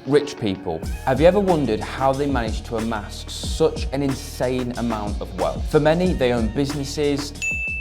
Rich people. Have you ever wondered how they manage to amass such an insane amount of wealth? For many, they own businesses,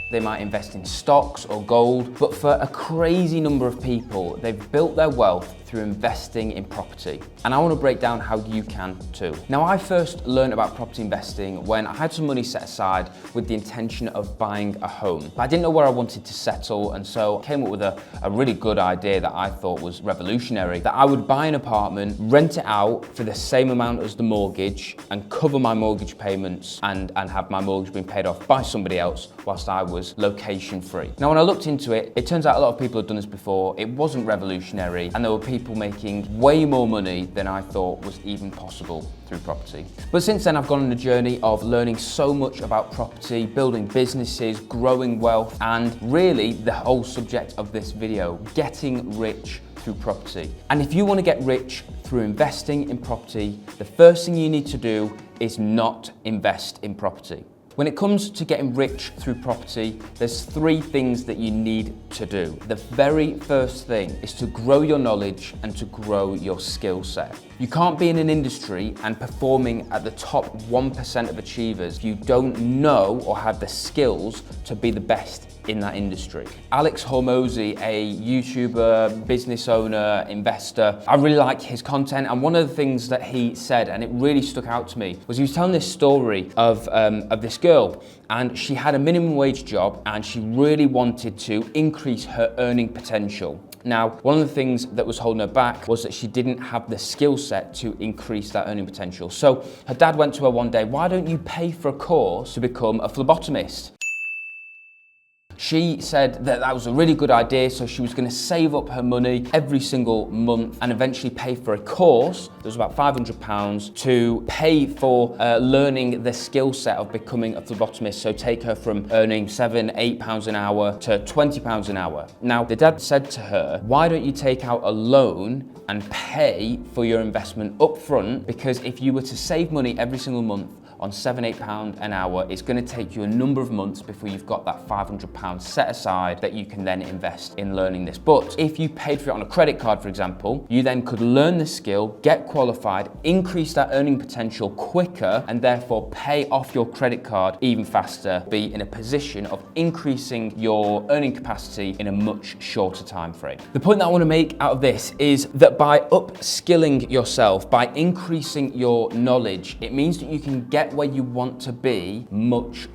they might invest in stocks or gold, but for a crazy number of people, they've built their wealth through investing in property. And I want to break down how you can too. Now, I first learned about property investing when I had some money set aside with the intention of buying a home. But I didn't know where I wanted to settle, and so I came up with a really good idea that I thought was revolutionary, that I would buy an apartment, rent it out for the same amount as the mortgage, and cover my mortgage payments and have my mortgage being paid off by somebody else whilst I was location free. Now, when I looked into it, it turns out a lot of people had done this before. It wasn't revolutionary, and there were people making way more money than I thought was even possible through property. But since then, I've gone on a journey of learning so much about property, building businesses, growing wealth, and really the whole subject of this video, getting rich through property. And if you want to get rich through investing in property, the first thing you need to do is not invest in property. When it comes to getting rich through property, there's three things that you need to do. The very first thing is to grow your knowledge and to grow your skill set. You can't be in an industry and performing at the top 1% of achievers if you don't know or have the skills to be the best in that industry. Alex Hormozi, a YouTuber, business owner, investor, I really like his content, and one of the things that he said, and it really stuck out to me, was he was telling this story of this girl, and she had a minimum wage job and she really wanted to increase her earning potential. Now, one of the things that was holding her back was that she didn't have the skill set to increase that earning potential. So her dad went to her one day, "Why don't you pay for a course to become a phlebotomist?" She said that that was a really good idea, so she was going to save up her money every single month and eventually pay for a course that was about £500 to pay for learning the skill set of becoming a phlebotomist, so take her from earning £7-8 an hour to £20 an hour. Now, the dad said to her, "Why don't you take out a loan and pay for your investment up front, because if you were to save money every single month on £7-8 an hour, it's going to take you a number of months before you've got that £500 set aside that you can then invest in learning this. But if you paid for it on a credit card, for example, you then could learn the skill, get qualified, increase that earning potential quicker, and therefore pay off your credit card even faster, be in a position of increasing your earning capacity in a much shorter time frame." The point that I want to make out of this is that by upskilling yourself, by increasing your knowledge, it means that you can get where you want to be much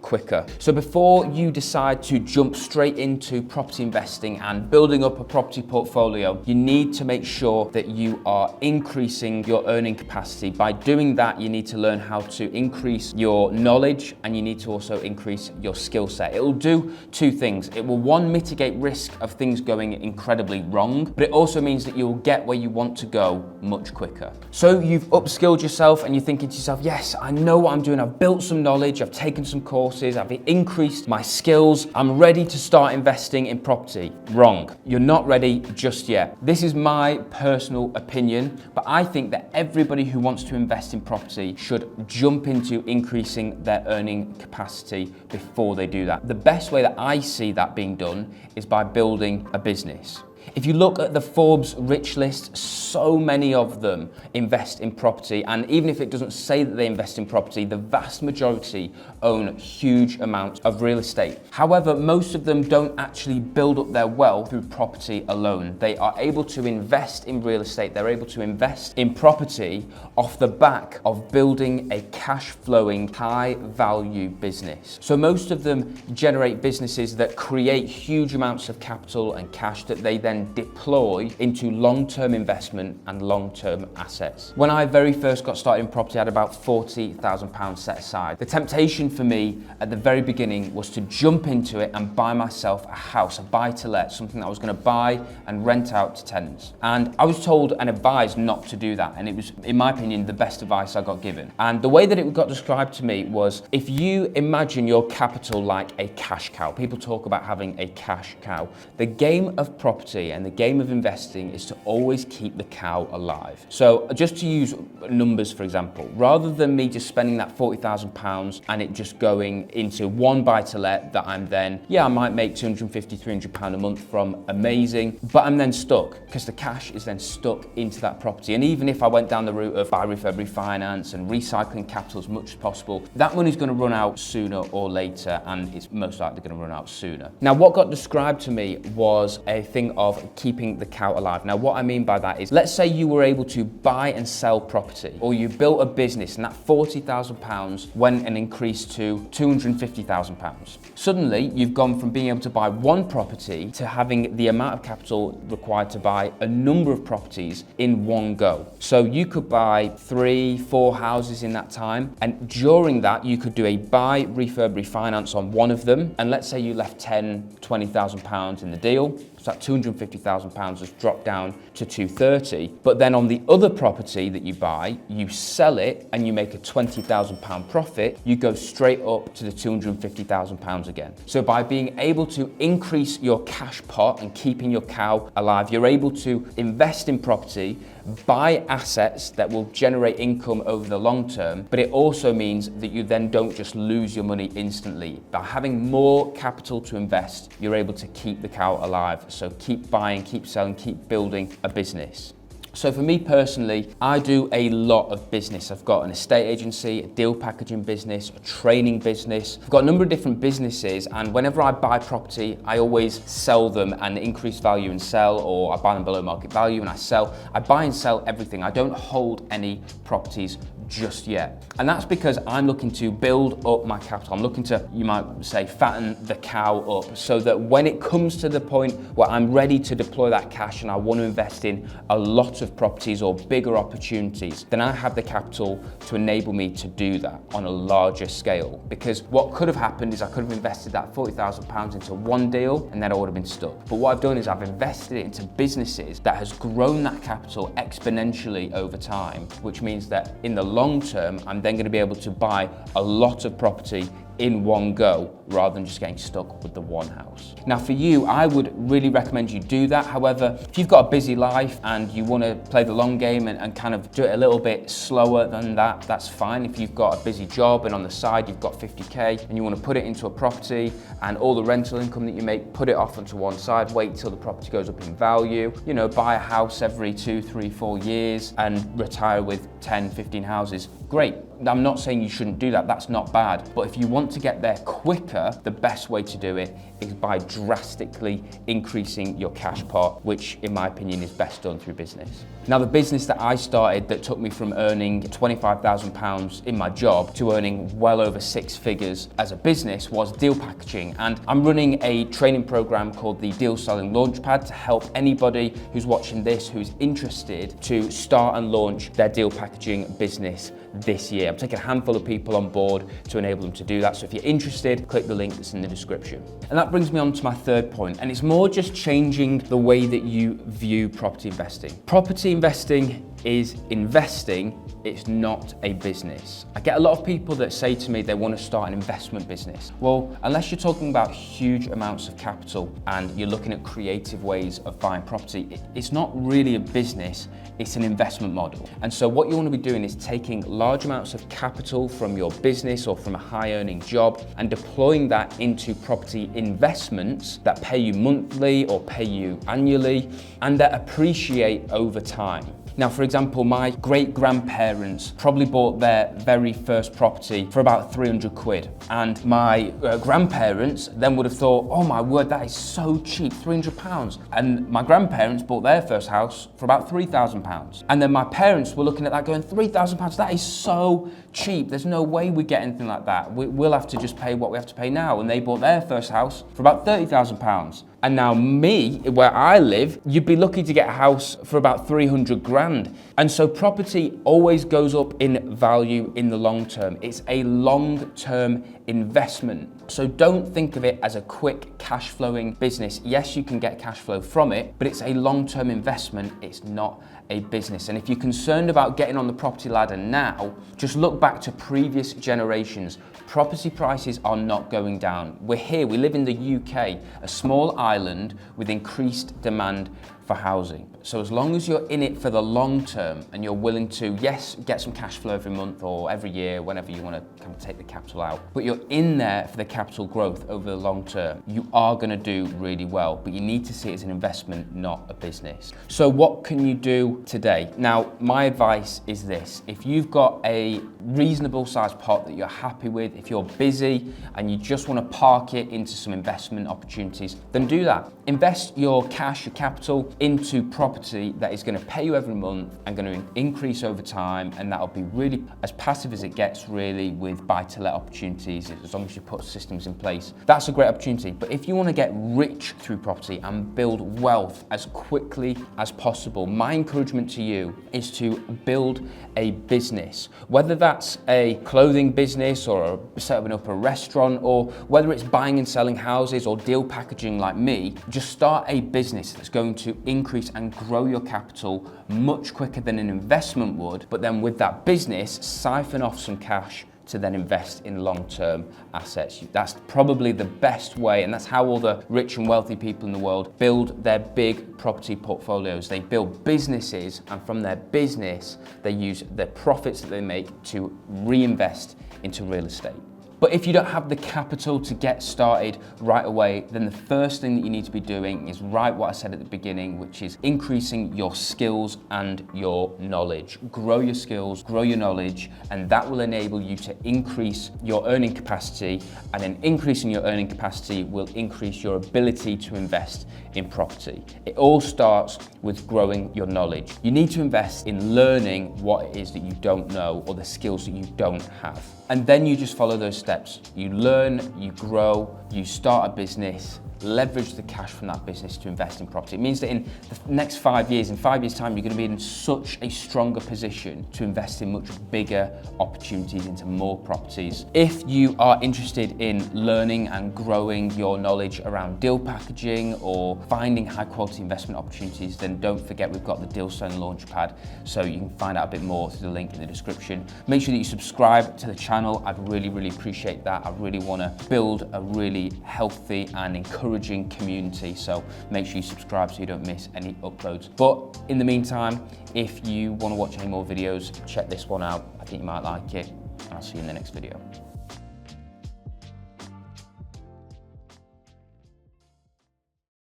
quicker. So before you decide to jump straight into property investing and building up a property portfolio, you need to make sure that you are increasing your earning capacity. By doing that, you need to learn how to increase your knowledge, and you need to also increase your skill set. It will do two things. It will, one, mitigate risk of things going incredibly wrong, but it also means that you'll get where you want to go much quicker. So you've upskilled yourself and you're thinking to yourself, yes, I know what I'm doing. I've built some knowledge, I've taken some courses, I've increased my skills, I'm ready to start investing in property. Wrong. You're not ready just yet. This is my personal opinion, but I think that everybody who wants to invest in property should jump into increasing their earning capacity before they do that. The best way that I see that being done is by building a business. If you look at the Forbes rich list, so many of them invest in property, and even if it doesn't say that they invest in property, the vast majority own huge amounts of real estate. However, most of them don't actually build up their wealth through property alone. They are able to invest in real estate, they're able to invest in property off the back of building a cash flowing, high value business. So most of them generate businesses that create huge amounts of capital and cash that they then deploy into long-term investment and long-term assets. When I very first got started in property, I had about £40,000 set aside. The temptation for me at the very beginning was to jump into it and buy myself a house, a buy-to-let, something that I was going to buy and rent out to tenants. And I was told and advised not to do that, and it was, in my opinion, the best advice I got given. And the way that it got described to me was, if you imagine your capital like a cash cow, people talk about having a cash cow. The game of property property and the game of investing is to always keep the cow alive. So just to use numbers, for example, rather than me just spending that £40,000 and it just going into one buy-to-let that I'm then, I might make £250, £300 a month from, amazing, but I'm then stuck because the cash is then stuck into that property. And even if I went down the route of buy, refurb, refinance and recycling capital as much as possible, that money's going to run out sooner or later, and it's most likely going to run out sooner. Now, what got described to me was a thing of keeping the cow alive. Now, what I mean by that is, let's say you were able to buy and sell property, or you built a business and that £40,000 went and increased to £250,000. Suddenly, you've gone from being able to buy one property to having the amount of capital required to buy a number of properties in one go. So you could buy 3, 4 houses in that time, and during that you could do a buy, refurb, refinance on one of them, and let's say you left £10,000-20,000 in the deal, so that £250,000 has dropped down to £230,000. But then on the other property that you buy, you sell it and you make a £20,000 profit, you go straight up to the £250,000 again. So by being able to increase your cash pot and keeping your cow alive, you're able to invest in property, buy assets that will generate income over the long term, but it also means that you then don't just lose your money instantly. By having more capital to invest, you're able to keep the cow alive. So keep buying, keep selling, keep building a business. So for me personally, I do a lot of business. I've got an estate agency, a deal packaging business, a training business. I've got a number of different businesses, and whenever I buy property, I always sell them and increase value and sell, or I buy them below market value and I sell. I buy and sell everything. I don't hold any properties just yet. And that's because I'm looking to build up my capital. I'm looking to, you might say, fatten the cow up so that when it comes to the point where I'm ready to deploy that cash and I want to invest in a lot of properties or bigger opportunities, then I have the capital to enable me to do that on a larger scale. Because what could have happened is I could have invested that £40,000 into one deal and then I would have been stuck. But what I've done is I've invested it into businesses that has grown that capital exponentially over time, which means that in the long term, I'm then going to be able to buy a lot of property in one go rather than just getting stuck with the one house. Now for you, I would really recommend you do that. However, if you've got a busy life and you want to play the long game and kind of do it a little bit slower than that, that's fine. If you've got a busy job and on the side you've got 50k and you want to put it into a property and all the rental income that you make, put it off onto one side, wait till the property goes up in value, you know, buy a house every 2, 3, 4 years and retire with 10, 15 houses, great. I'm not saying you shouldn't do that, that's not bad. But if you want to get there quicker, the best way to do it is by drastically increasing your cash pot, which in my opinion is best done through business. Now the business that I started that took me from earning £25,000 in my job to earning well over 6 figures as a business was deal packaging. And I'm running a training program called the Deal Selling Launchpad to help anybody who's watching this who's interested to start and launch their deal packaging business this year. I'm taking a handful of people on board to enable them to do that. So if you're interested, click the link that's in the description. And that brings me on to my third point, and it's more just changing the way that you view property investing. Property investing is investing, it's not a business. I get a lot of people that say to me they want to start an investment business. Well, unless you're talking about huge amounts of capital and you're looking at creative ways of buying property, it's not really a business, it's an investment model. And so what you want to be doing is taking large amounts of capital from your business or from a high earning job and deploying that into property investments that pay you monthly or pay you annually and that appreciate over time. Now, for example, my great-grandparents probably bought their very first property for about 300 quid. And my grandparents then would have thought, oh my word, that is so cheap, £300. And my grandparents bought their first house for about £3,000. And then my parents were looking at that going, £3,000, that is so cheap. There's no way we get anything like that. We'll have to just pay what we have to pay now. And they bought their first house for about £30,000. And now me, where I live, you'd be lucky to get a house for about 300 grand. And so property always goes up in value in the long term. It's a long-term investment. So don't think of it as a quick cash flowing business. Yes, you can get cash flow from it, but it's a long-term investment. It's not a business. And if you're concerned about getting on the property ladder now, just look back to previous generations. Property prices are not going down. We're here, we live in the UK, a small island with increased demand for housing. So as long as you're in it for the long term and you're willing to, yes, get some cash flow every month or every year, whenever you want to kind of take the capital out, but you're in there for the capital growth over the long term, you are going to do really well. But you need to see it as an investment, not a business. So what can you do today? Now, my advice is this. If you've got a reasonable sized pot that you're happy with, if you're busy and you just want to park it into some investment opportunities, then do that. Invest your cash, your capital into property that is going to pay you every month and going to increase over time, and that'll be really as passive as it gets really with buy-to-let opportunities, as long as you put systems in place. That's a great opportunity. But if you want to get rich through property and build wealth as quickly as possible, my encouragement to you is to build a business, whether that's a clothing business or setting up a restaurant, or whether it's buying and selling houses or deal packaging like me. Just start a business that's going to increase and grow your capital much quicker than an investment would, but then with that business, siphon off some cash to then invest in long-term assets. That's probably the best way, and that's how all the rich and wealthy people in the world build their big property portfolios. They build businesses, and from their business, they use the profits that they make to reinvest into real estate. But if you don't have the capital to get started right away, then the first thing that you need to be doing is right what I said at the beginning, which is increasing your skills and your knowledge. Grow your skills, grow your knowledge, and that will enable you to increase your earning capacity, and then increasing your earning capacity will increase your ability to invest in property. It all starts with growing your knowledge. You need to invest in learning what it is that you don't know or the skills that you don't have. And then you just follow those steps. You learn, you grow, you start a business, leverage the cash from that business to invest in property. It means that in the next 5 years, in 5 years' time, you're going to be in such a stronger position to invest in much bigger opportunities into more properties. If you are interested in learning and growing your knowledge around deal packaging or finding high quality investment opportunities, then don't forget we've got the Dealstone Launchpad, so you can find out a bit more through the link in the description. Make sure that you subscribe to the channel. I'd really appreciate that. I really want to build a really healthy and encouraging community, so make sure you subscribe so you don't miss any uploads. But in the meantime, if you want to watch any more videos, check this one out. I think you might like it. I'll see you in the next video.